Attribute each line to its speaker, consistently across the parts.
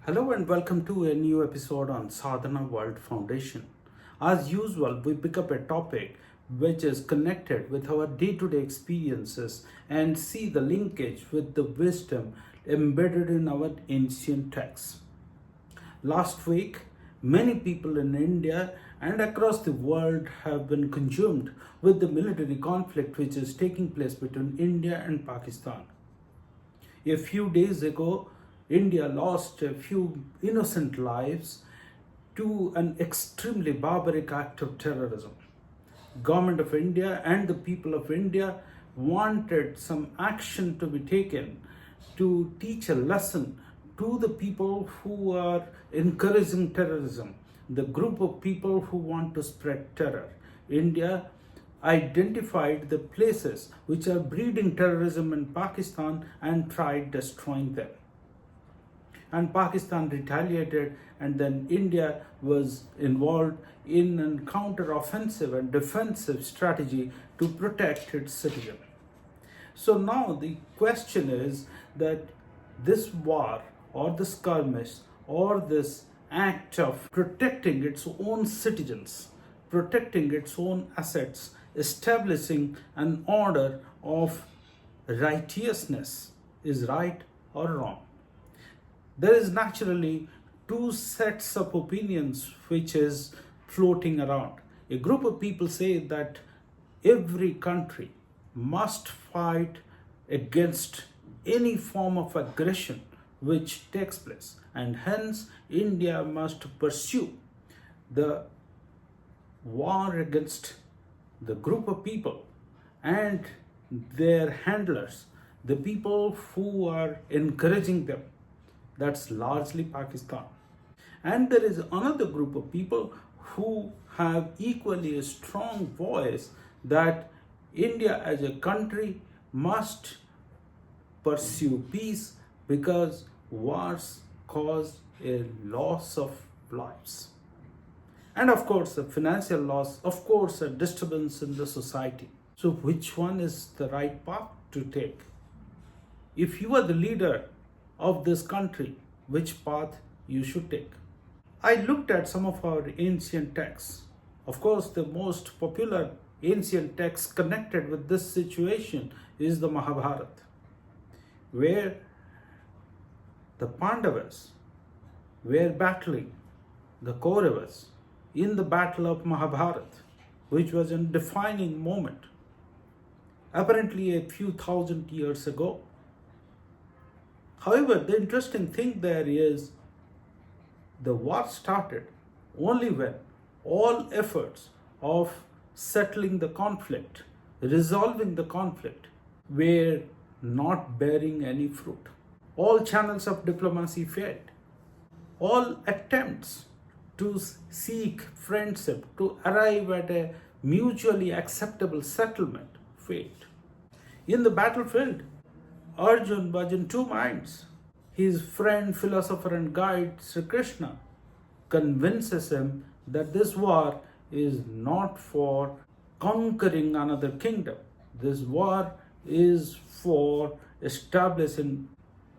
Speaker 1: Hello and welcome to a new episode on Sadhana World Foundation. As usual, we pick up a topic which is connected with our day to day experiences and see the linkage with the wisdom embedded in our ancient texts. Last week, many people in India and across the world have been consumed with the military conflict which is taking place between India and Pakistan. A few days ago, India lost a few innocent lives to an extremely barbaric act of terrorism. Government of India and the people of India wanted some action to be taken to teach a lesson to the people who are encouraging terrorism, the group of people who want to spread terror. India identified the places which are breeding terrorism in Pakistan and tried destroying them. And Pakistan retaliated, and then India was involved in a counter-offensive and defensive strategy to protect its citizens. So now the question is that this war or this skirmish or this act of protecting its own citizens, protecting its own assets, establishing an order of righteousness is right or wrong. There is naturally two sets of opinions which is floating around. A group of people say that every country must fight against any form of aggression which takes place, and hence India must pursue the war against the group of people and their handlers, the people who are encouraging them. That's largely Pakistan. And there is another group of people who have equally a strong voice that India as a country must pursue peace because wars cause a loss of lives. And of course, a financial loss, of course, a disturbance in the society. So, which one is the right path to take? If you are the leader of this country, which path you should take? I looked at some of our ancient texts. Of course, the most popular ancient text connected with this situation is the Mahabharata, where the Pandavas were battling the Kauravas in the battle of Mahabharata, which was a defining moment, apparently a few thousand years ago. However, the interesting thing there is the war started only when all efforts of settling the conflict, resolving the conflict, were not bearing any fruit. All channels of diplomacy failed. All attempts to seek friendship, to arrive at a mutually acceptable settlement failed. In the battlefield, Arjuna was in two minds. His friend, philosopher, and guide Sri Krishna convinces him that this war is not for conquering another kingdom. This war is for establishing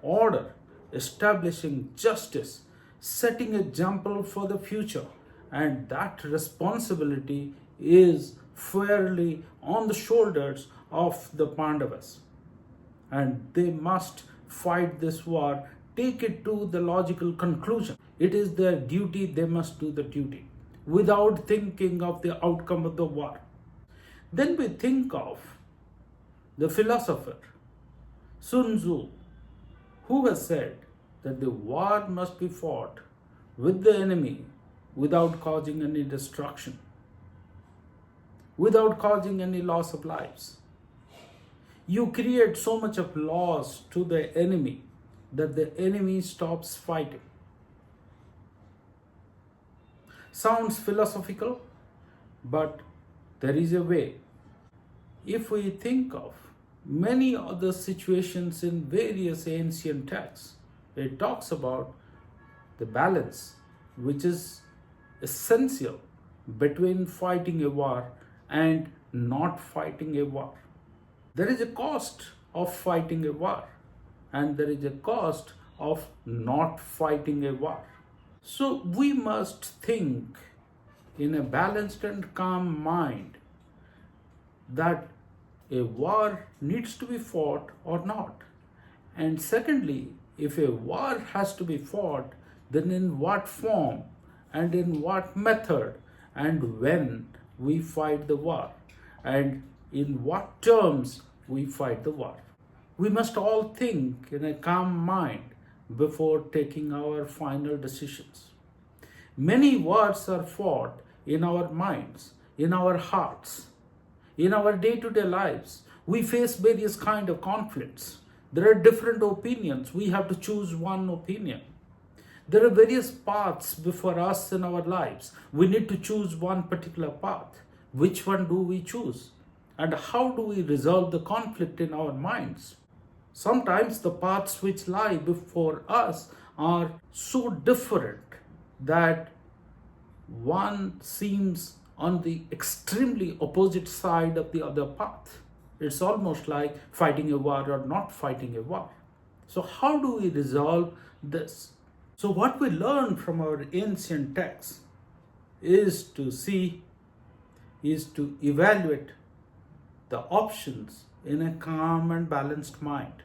Speaker 1: order, establishing justice, setting an example for the future. And that responsibility is fairly on the shoulders of the Pandavas. And they must fight this war, take it to the logical conclusion. It is their duty, they must do the duty without thinking of the outcome of the war. Then we think of the philosopher Sun Tzu, who has said that the war must be fought with the enemy without causing any destruction, without causing any loss of lives. You create so much of loss to the enemy that the enemy stops fighting. Sounds philosophical, but there is a way. If we think of many other situations in various ancient texts, it talks about the balance which is essential between fighting a war and not fighting a war. There is a cost of fighting a war, and there is a cost of not fighting a war. So we must think in a balanced and calm mind that a war needs to be fought or not. And secondly, if a war has to be fought, then in what form and in what method and when we fight the war and in what terms we fight the war. We must all think in a calm mind before taking our final decisions. Many wars are fought in our minds, in our hearts, in our day-to-day lives. We face various kind of conflicts. There are different opinions. We have to choose one opinion. There are various paths before us in our lives. We need to choose one particular path. Which one do we choose? And how do we resolve the conflict in our minds? Sometimes the paths which lie before us are so different that one seems on the extremely opposite side of the other path. It's almost like fighting a war or not fighting a war. So how do we resolve this? So what we learn from our ancient texts is to evaluate the options in a calm and balanced mind.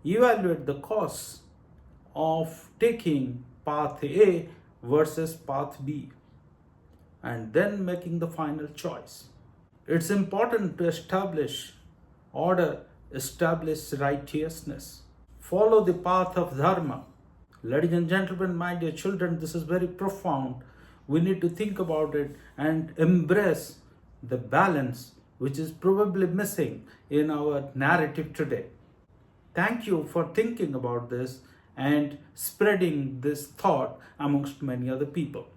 Speaker 1: Evaluate the costs of taking path A versus path B and then making the final choice. It's important to establish order, establish righteousness, follow the path of dharma. Ladies and gentlemen, my dear children, this is very profound. We need to think about it and embrace the balance which is probably missing in our narrative today. Thank you for thinking about this and spreading this thought amongst many other people.